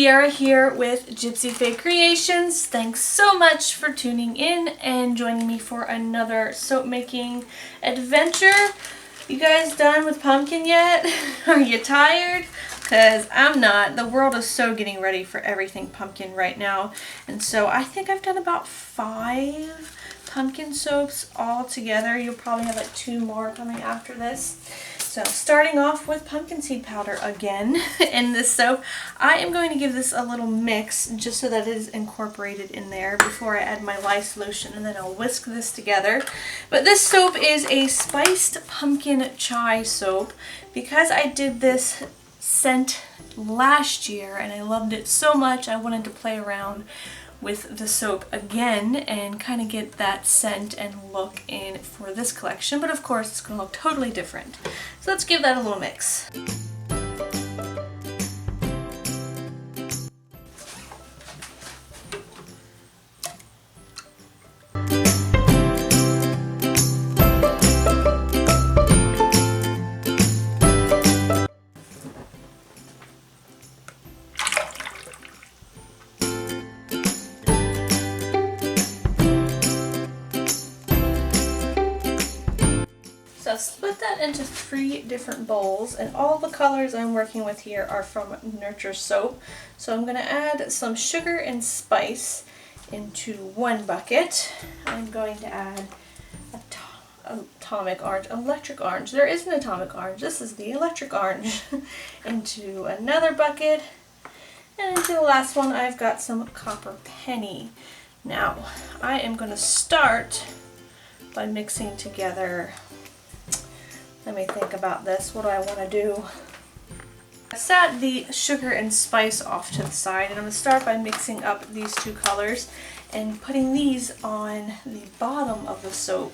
Tiara here with Gypsyfae Creations. Thanks so much for tuning in and joining me for another soap making adventure. You guys done with pumpkin yet? Are you tired? Because I'm not. The world is so getting ready for everything pumpkin right now. And so I think I've done about 5 pumpkin soaps all together. You'll probably have like 2 more coming after this. So starting off with pumpkin seed powder again in this soap. I am going to give this a little mix just so that it is incorporated in there before I add my lye solution, and then I'll whisk this together. But this soap is a spiced pumpkin chai soap. Because I did this scent last year and I loved it so much, I wanted to play around with the soap again and kind of get that scent and look in for this collection, but of course it's going to look totally different. So let's give that a little mix. So split that into 3 different bowls, and all the colors I'm working with here are from Nurture Soap. So I'm going to add some sugar and spice into 1 bucket. I'm going to add atomic orange, electric orange. There is an atomic orange. This is the electric orange. Into another bucket, and into the last one I've got some copper penny. Now I am going to start by mixing together. Let me think about this. What do I want to do? I set the sugar and spice off to the side, and I'm going to start by mixing up these 2 colors and putting these on the bottom of the soap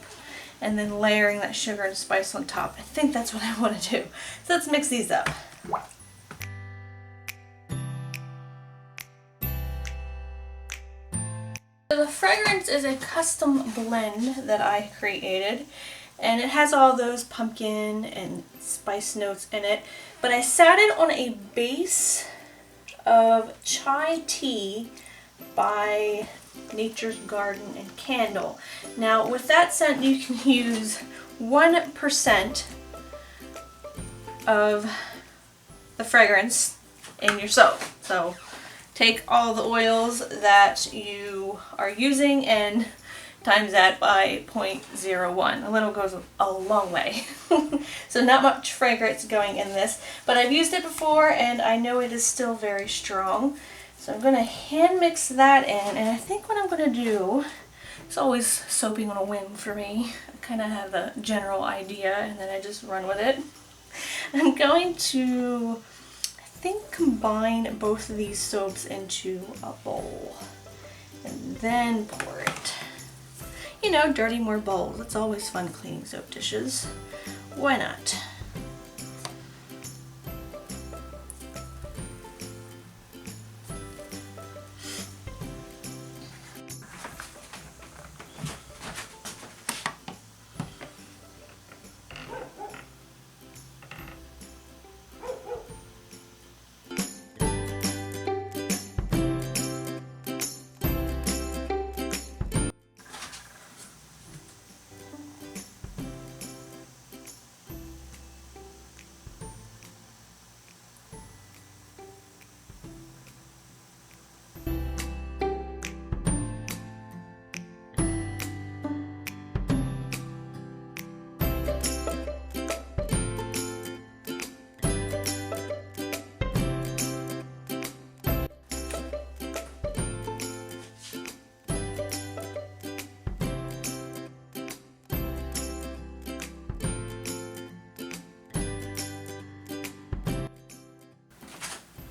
and then layering that sugar and spice on top. I think that's what I want to do. So let's mix these up. So the fragrance is a custom blend that I created. And it has all those pumpkin and spice notes in it. But I sat it on a base of chai tea by Nature's Garden and Candle. Now with that scent you can use 1% of the fragrance in your soap. So take all the oils that you are using and times that by 0.01. A little goes a long way. So not much fragrance going in this, but I've used it before and I know it is still very strong. So I'm going to hand mix that in, and I think what I'm going to do, it's always soaping on a whim for me. I kind of have a general idea and then I just run with it. I'm going to, I think, combine both of these soaps into a bowl and then pour it. You know, dirty more bowls. It's always fun cleaning soap dishes. Why not?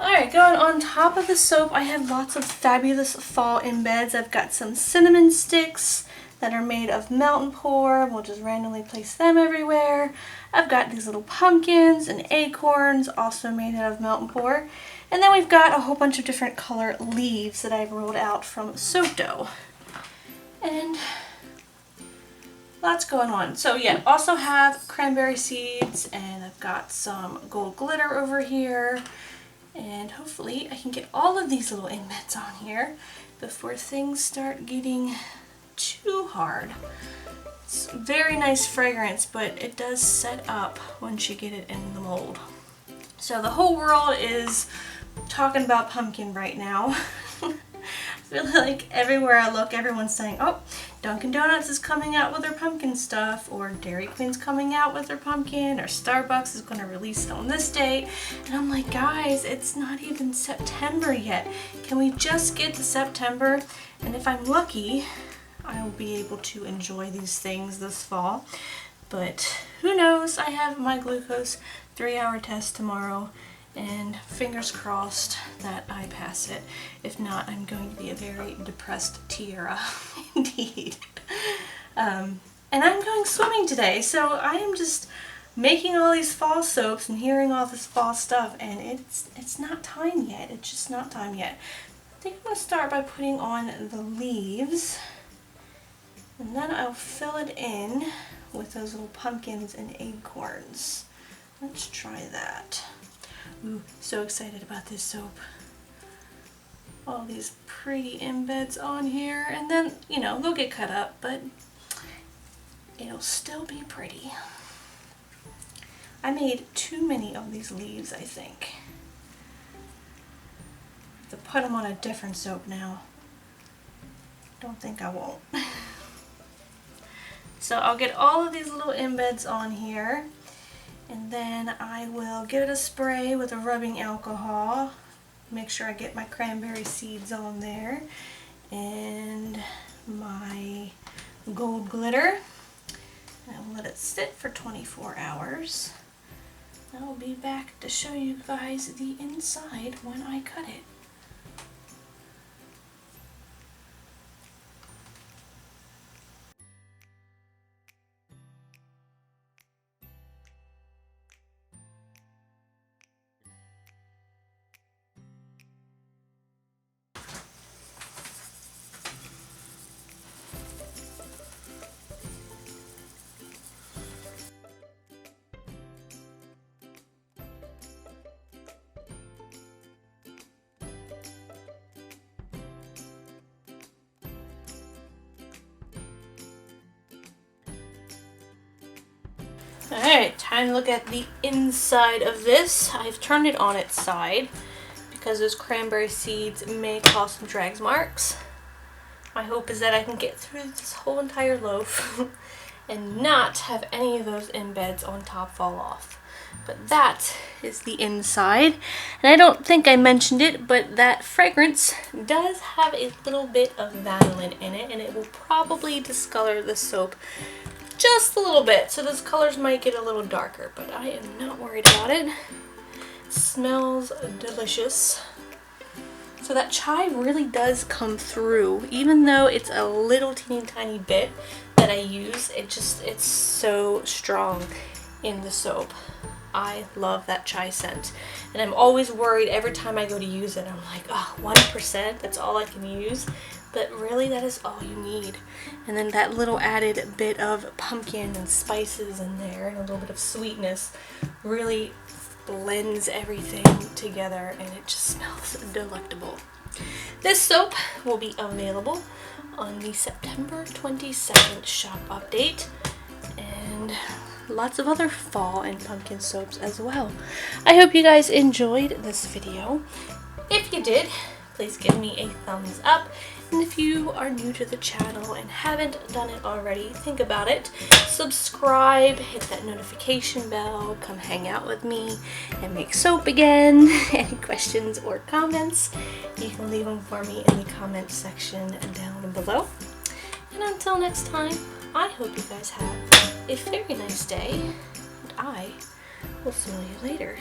Alright, going on top of the soap, I have lots of fabulous fall embeds. I've got some cinnamon sticks that are made of melt and pour. We'll just randomly place them everywhere. I've got these little pumpkins and acorns, also made out of melt and pour. And then we've got a whole bunch of different color leaves that I've rolled out from soap dough. And lots going on. So yeah, also have cranberry seeds, and I've got some gold glitter over here. And hopefully I can get all of these little embeds on here before things start getting too hard. It's very nice fragrance, but it does set up once you get it in the mold. So the whole world is talking about pumpkin right now. I feel like everywhere I look, everyone's saying, oh, Dunkin' Donuts is coming out with their pumpkin stuff, or Dairy Queen's coming out with their pumpkin, or Starbucks is going to release it on this date. And I'm like, guys, it's not even September yet. Can we just get to September? And if I'm lucky, I will be able to enjoy these things this fall. But who knows? I have my glucose 3-hour test tomorrow, and fingers crossed that I pass it. If not, I'm going to be a very depressed Tierra indeed. And I'm going swimming today, so I am just making all these fall soaps and hearing all this fall stuff, and it's not time yet. It's just not time yet. I think I'm going to start by putting on the leaves, and then I'll fill it in with those little pumpkins and acorns. Let's try that. Ooh, so excited about this soap. All these pretty embeds on here, and then, you know, they'll get cut up, but it'll still be pretty. I made too many of these leaves, I think. I have to put them on a different soap now. Don't think I won't. So I'll get all of these little embeds on here, and then I will give it a spray with a rubbing alcohol. Make sure I get my cranberry seeds on there and my gold glitter. And I'll let it sit for 24 hours. I'll be back to show you guys the inside when I cut it. Alright, time to look at the inside of this. I've turned it on its side because those cranberry seeds may cause some drag marks. My hope is that I can get through this whole entire loaf and not have any of those embeds on top fall off. But that is the inside. And I don't think I mentioned it, but that fragrance does have a little bit of vanillin in it, and it will probably discolor the soap just a little bit, so those colors might get a little darker, but I am not worried about it. It smells delicious. So that chai really does come through, even though it's a little teeny tiny bit that I use. It's so strong in the soap. I love that chai scent, and I'm always worried every time I go to use it. I'm like, oh, 1%, that's all I can use. But really, that is all you need. And then that little added bit of pumpkin and spices in there and a little bit of sweetness really blends everything together, and it just smells delectable. This soap will be available on the September 22nd shop update, and lots of other fall and pumpkin soaps as well. I hope you guys enjoyed this video. If you did, please give me a thumbs up. And if you are new to the channel and haven't done it already, think about it. Subscribe, hit that notification bell, come hang out with me and make soap again. Any questions or comments, you can leave them for me in the comment section down below. And until next time, I hope you guys have a very nice day, and I will see you later.